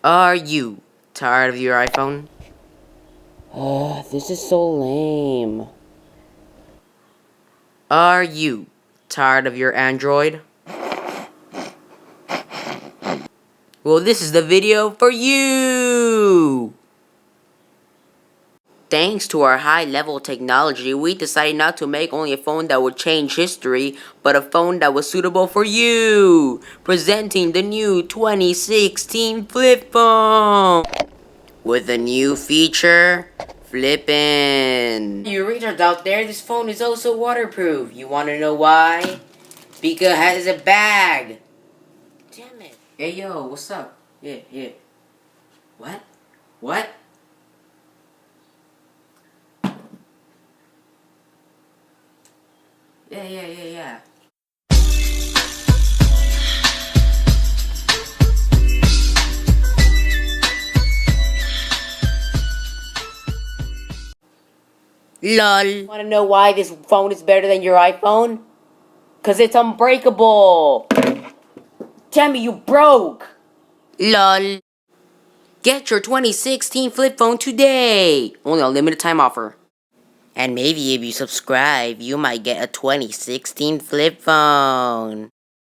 Are you tired of your iPhone? This is so lame. Are you tired of your Android? Well, this is the video for you! Thanks to our high-level technology, we decided not to make only a phone that would change history, but a phone that was suitable for you! Presenting the new 2016 flip phone! With a new feature, flippin'. You retards out there, this phone is also waterproof. You wanna know why? Because it has a bag! Damn it. Hey yo, what's up? Yeah. What? What? Yeah. LOL. Wanna know why this phone is better than your iPhone? Cause it's unbreakable. Tell me you broke. LOL. Get your 2016 flip phone today. Only a limited time offer. And maybe if you subscribe, you might get a 2016 flip phone.